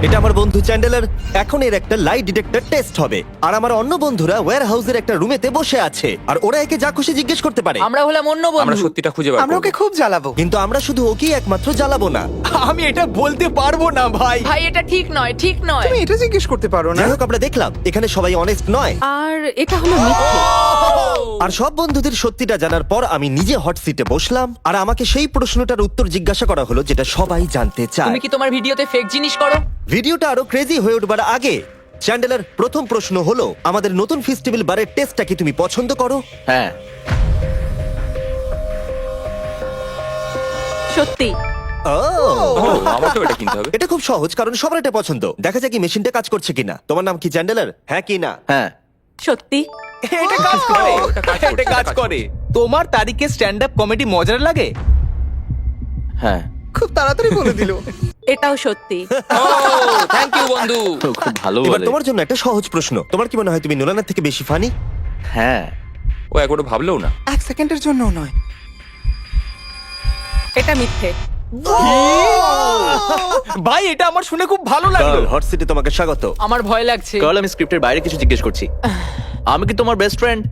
এটা আমার বন্ধু চ্যান্ডেলার। এখন এর একটা লাই ডিটেক্টর টেস্ট হবে, আর আমার অন্য বন্ধুরা ওয়্যার হাউসের একটা রুমেতে বসে আছে, আর ওরা একে যা খুশি জিজ্ঞেস করতে পারে। আমরা হলাম অন্য আমরা বন্ধু। সত্যিটা খুঁজে বার আমরা করব। ওকে খুব জ্বালাবো। কিন্তু আমরা শুধু ওকেই একমাত্র জ্বালাবো না। আমি এটা বলতে পারবো না ভাই। ভাই এটা ঠিক নয়, ঠিক নয়। তুমি এটা জিজ্ঞেস করতে পারো না। যাই হোক, আমরা দেখলাম এখানে সবাই অনেস্ট নয়, আর এটা হলো মিথ্যে। আর সব বন্ধুদের সত্যিটা জানার পর আমি নিজে হট সিটে বসলাম, আর আমাকে সেই প্রশ্নটার উত্তর জিজ্ঞাসা করা হলো যেটা সবাই জানতে চায়। তুমি কি তোমার ভিডিওতে ফেক জিনিস করো? ভিডিওটা আরো ক্রেজি হয়ে উঠবার আগে চ্যান্ডেলার, প্রথম প্রশ্ন হলো, আমাদের নতুন ফেস্টিভ্যাল বারের টেস্টটা কি তুমি পছন্দ করো? হ্যাঁ, সত্যি। ও, ও, আমাকেও এটা কিনতে হবে। এটা খুব সহজ, কারণ সবার এটা পছন্দ। দেখা যাক কি মেশিনটা কাজ করছে কিনা। তোমার নাম কি চ্যান্ডেলার? হ্যাঁ কি না? হ্যাঁ, সত্যি। এটা কাজ করে। এটা কাজ করছে, এটা কাজ এটা কাজ করে। তোমার তারিখে স্ট্যান্ড আপ কমেডি মজার লাগে? হ্যাঁ, খুব তাড়াতাড়ি বলে দিল। এটাও সত্যি। ও থ্যাংক ইউ বন্ধু। খুব ভালো এবার বলে। তোমার জন্য একটা সহজ প্রশ্ন। তোমার কি মনে হয় তুমি নোলানের থেকে বেশি ফানি? হ্যাঁ, ও একবারও ভাবলেও না। এক সেকেন্ডের জন্য নয়। এটা মিথ্যে। ভাই এটা আমার শুনে খুব ভালো লাগলো। হট সিটে তোমাকে স্বাগত। আমার ভয় লাগছে। কারণ আমি স্ক্রিপ্টের বাইরে কিছু জিজ্ঞেস করছি। আমি কি তোমার বেস্ট ফ্রেন্ড?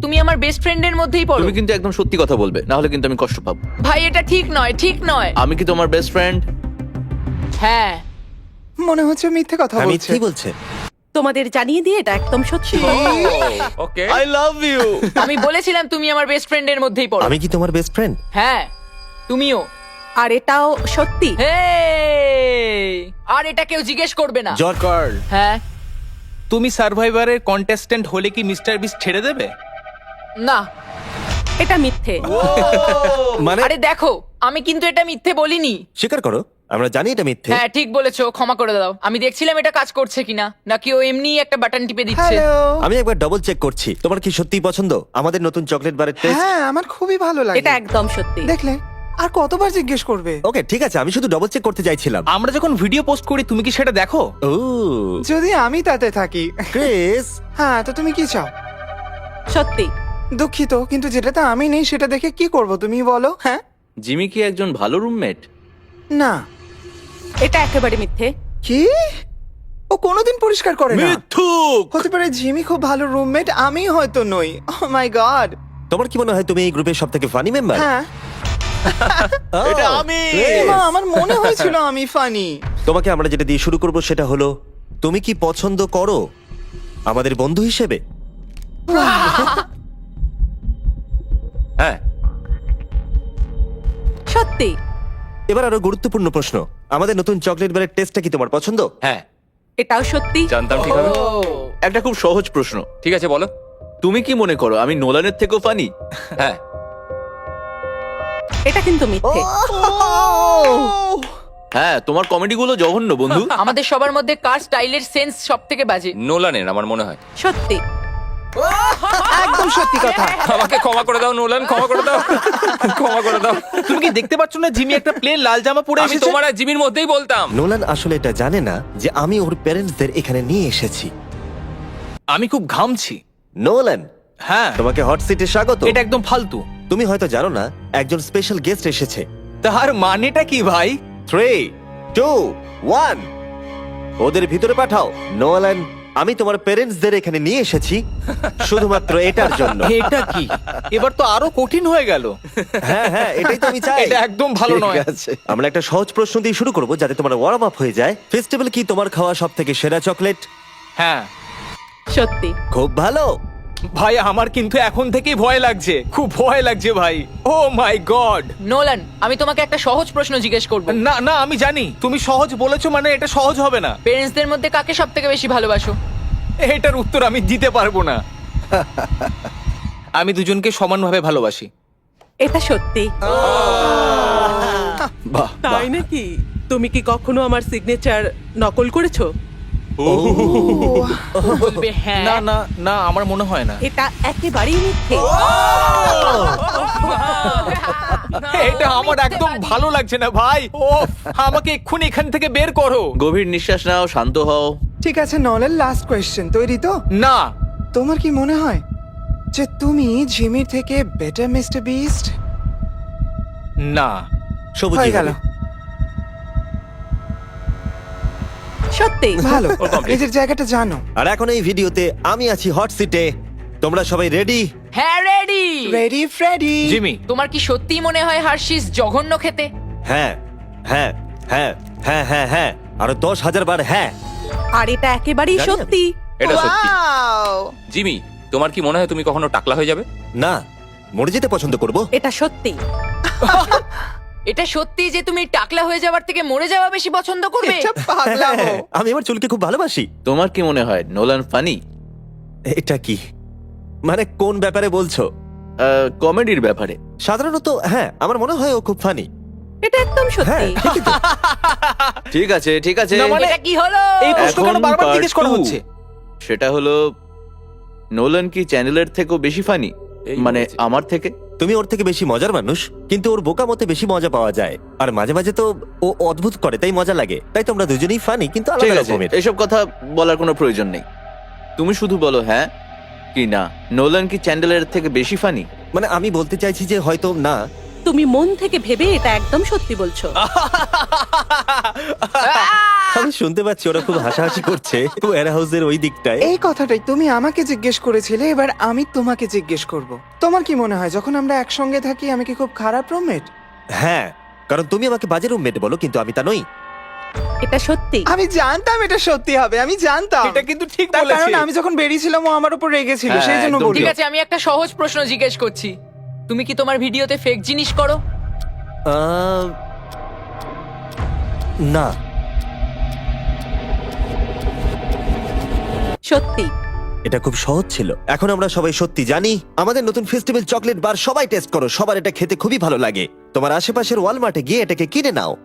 তুমি আমার বেস্ট ফ্রেন্ডের মধ্যেই পড়ো। তুমি কিন্তু একদম সত্যি কথা বলবে, না হলে কিন্তু আমি কষ্ট পাবো। ভাই এটা ঠিক নয়, ঠিক নয়। আমি কি তোমার বেস্ট ফ্রেন্ড? হ্যাঁ। মনে হচ্ছে মিথ্যে কথা আমি বলছে। কি বলছে? তোমাদের জানিয়ে দিয়ে এটা একদম সত্যি। ওকে। I love you. আমি বলেছিলাম তুমি আমার বেস্ট ফ্রেন্ডের মধ্যেই পড়ো। আমি কি তোমার বেস্ট ফ্রেন্ড? হ্যাঁ, তুমিও। আর এটাও সত্যি। হেই! আর এটা কেউ জিজ্ঞেস করবে না। জর্জ, কার্ল, হ্যাঁ। তুমি সার্ভাইভারের কন্টেস্ট্যান্ট হলে কি মিস্টার বিস্ট ছেড়ে দেবে? না। এটা মিথ্যে। মানে আরে দেখো, আমি কিন্তু এটা মিথ্যে বলিনি। স্বীকার করো, আমরা জানি এটা মিথ্যে। হ্যাঁ ঠিক বলেছো, ক্ষমা করে দাও। আমি দেখছিলাম এটা কাজ করছে কিনা, নাকি ও এমনি একটা বাটন টিপে দিচ্ছে। হ্যালো। আমি একবার ডবল চেক করছি। তোমার কি সত্যিই পছন্দ আমাদের নতুন চকলেট বারের টেস্ট? হ্যাঁ, আমার খুবই ভালো লাগে। এটা একদম সত্যি। দেখলে আর কতবার জিজ্ঞেস করবে? ওকে ঠিক আছে, আমি শুধু ডবল চেক করতে চাইছিলাম। আমরা যখন ভিডিও পোস্ট করি তুমি কি সেটা দেখো? ও যদি আমি তাতে থাকি। ক্রিস, হ্যাঁ, তো তুমি কি চাও? সত্যি। দুঃখিত, কিন্তু যেটাতে আমি নেই সেটা দেখে কি করব তুমি বলো? হ্যাঁ, জিমি কি একজন ভালো রুমমেট? না। এটা একেবারে মিথ্যে। কি? ও কোনোদিন পরিষ্কার করে না। মিথ্যুক। হতে পারে জিমি খুব ভালো রুমমেট, আমি হয়তো নই। ও মাই গড। তোমার কি মনে হয় তুমি এই গ্রুপের সবথেকে ফানি মেম্বার? হ্যাঁ, এটা আমি। মা, আমার মনে হয়েছিল আমি ফানি। তোমাকে আমরা যেটা দিয়ে শুরু করব সেটা হলো, তুমি কি পছন্দ করো আমাদের বন্ধু হিসেবে? হ্যাঁ। সত্যি। এবার আরো গুরুত্বপূর্ণ প্রশ্ন, আমাদের নতুন চকলেট বারের টেস্টটা কি তোমার পছন্দ? হ্যাঁ এটাও সত্যি। জানতাম ঠিক হবে। একটা খুব সহজ প্রশ্ন। ঠিক আছে বলো। তুমি কি মনে করো আমি নোলানের থেকেও ফানি? হ্যাঁ। এটা কিন্তু মিথ্যে। হ্যাঁ, তোমার কমেডি গুলো জঘন্য বন্ধু। আমাদের সবার মধ্যে কার স্টাইলের সেন্স সব থেকে বাজে? নোলানের আমার মনে হয়। সত্যি। একদম সত্যি কথা। আমাকে ক্ষমা করে দাও নোলান, ক্ষমা করে দাও, ক্ষমা করে দাও। তুমি কি দেখতে পাচ্ছ না জিমি একটা প্লেন লাল জামা পরে আমি এসেছে? তোমার আর জিমির মধ্যেই বলতাম। নোলান আসলে এটা জানে না যে আমি ওর প্যারেন্টসদের এখানে নিয়ে এসেছি। আমি খুব ঘামছি। নোলান, হ্যাঁ, তোমাকে হট সিটে স্বাগত। এটা একদম ফালতু। তুমি হয়তো জানো না, একজন স্পেশাল গেস্ট এসেছে। তার মানেটা কি ভাই? 3, 2, 1 ওদের ভিতরে পাঠাও। নোলান, আমি তোমার প্যারেন্টসদের এখানে নিয়ে এসেছি শুধুমাত্র এটার জন্য। এটা কি? এবার তো আরো কঠিন হয়ে গেল। হ্যাঁ হ্যাঁ, এটাই তো আমি চাই। এটা একদম ভালো ঠিক নয়। আছে, আমরা একটা সহজ প্রশ্ন দিয়ে শুরু করব যাতে তোমার ওয়ার্ম আপ হয়ে যায়। ফেস্টিভ্যাল কি তোমার খাওয়া সবথেকে সেরা চকলেট? হ্যাঁ সত্যি। খুব ভালো। ভাই, আমার কিন্তু এখন থেকেই ভয় লাগছে, খুব ভয় লাগছে ভাই। ও মাই গড। নোলান, আমি তোমাকে একটা সহজ প্রশ্ন জিজ্ঞেস করব। না না, আমি জানি তুমি সহজ বলেছো মানে এটা সহজ হবে না। পেরেন্টসদের মধ্যে কাকে সব থেকে বেশি ভালোবাসো? এটার উত্তর আমি দিতে পারবো না। আমি দুজনকে সমানভাবে ভালোবাসি। এটা সত্যি। বাহ, তাই নাকি? তুমি কি কখনো আমার সিগনেচার নকল করেছো? বলবে হ্যাঁ। না না না, আমার মনে হয় না। এটা একেবারেই মিথ্যে। এটা আমার একদম ভালো লাগছে না ভাই। ও, আমাকে এক্ষুনি এখান থেকে বের করো। গভীর নিঃশ্বাস নাও, শান্ত হও। ঠিক আছে নলের লাস্ট কোয়েশ্চেন, তৈরি তো? না, তোমার কি মনে হয় যে তুমি জিমির থেকে বেটার মিস্টার বিস্ট? না। সবুজ হয়ে গেল। সত্যি ভালো ও complete। নিজের জায়গাটা জানো। আর এখন এই ভিডিওতে আমি আছি হট সিটে। তোমরা সবাই রেডি? হ্যাঁ রেডি। Ready Freddie. জিমি, তোমার কি সত্যি মনে হয় হার্শিস জঘন্য খেতে? হ্যাঁ হ্যাঁ হ্যাঁ হ্যাঁ হ্যাঁ হ্যাঁ আরো 10,000 বার হ্যাঁ। আর এটা একেবারেই জানি আমি। সত্যি। এটা সত্যি। Wow! জিমি, তোমার কি মনে হয় তুমি কখনো টাকলা হয়ে যাবে? না, মরে যেতে পছন্দ করব। এটা সত্যি। এটা সত্যি যে তুমি টাকলা হয়ে যাওয়ার থেকে মরে যাওয়া বেশি পছন্দ করবে? এটা পাগলামো। আমি আমার চুলকে খুব ভালোবাসি। তোমার কি মনে হয় নোলান ফানি? এটা কি মানে কোন ব্যাপারে বলছো? কমেডির ব্যাপারে। সাধারণত হ্যাঁ, আমার মনে হয় ও খুব ফানি। এটা একদম হ্যাঁ সত্যি। ঠিকই তো। ঠিক আছে, ঠিক আছে। না, মানে- এটা কি হলো? এই প্রশ্ন এখন কেন বারবার part জিজ্ঞেস করা 2 হচ্ছে? সেটা হলো নোলান কি চ্যানেলের থেকেও বেশি ফানি? এই মানে বলেছে। আমার থেকে? তুমি ওর থেকে বেশি মজার মানুষ, কিন্তু ওর বোকা মতে বেশি মজা পাওয়া যায়। আর মাঝে মাঝে তো ও অদ্ভুত করে, তাই মজা লাগে। তাই তোমরা দুজনেই ফানি, কিন্তু ঠিক আলাদা আছে, রকমের। এসব কথা বলার কোনো প্রয়োজন নেই। তুমি শুধু বলো হ্যাঁ কি না। নোলান কি চ্যান্ডেলের থেকে বেশি ফানি? মানে আমি বলতে চাইছি যে হয়তো না। তুমি মন থেকে ভেবে এটা একদম সত্যি বলছো। আমি শুনতে পাচ্ছি ওরা খুব হাসাহাসি করছে ওয়্যার হাউসের ওই দিকটায়। এই কথাটাই তুমি আমাকে জিজ্ঞেস করেছিলে, এবার আমি তোমাকে জিজ্ঞেস করব। তোমার কি মনে হয় যখন আমরা একসঙ্গে থাকি আমি কি খুব খারাপ রুমমেট? হ্যাঁ, কারণ তুমি আমাকে বাজে রুমমেট বলো, কিন্তু আমি তা নই। এটা সত্যি। আমি জানতাম এটা সত্যি হবে, আমি জানতাম। এটা কিন্তু ঠিক তার বলেছে। কারণ আমি যখন বেরিয়েছিলাম ও আমার উপর রেগেছিল, হ্যাঁ, সেই জন্য একদম বললো। ঠিক আছে, আমি একটা সহজ প্রশ্ন জিজ্ঞেস করছি। তুমি কি তোমার ভিডিওতে ফেক জিনিস করো? আহ, না। সত্যি। এটা খুব সহজ ছিল। এখন আমরা সবাই সত্যি জানি। আমাদের নতুন ফেস্টিভ্যাল চকলেট বার সবাই টেস্ট করো, সবার এটা খেতে খুবই ভালো লাগে। তোমার আশেপাশের ওয়ালমার্টে গিয়ে এটাকে কিনে নাও।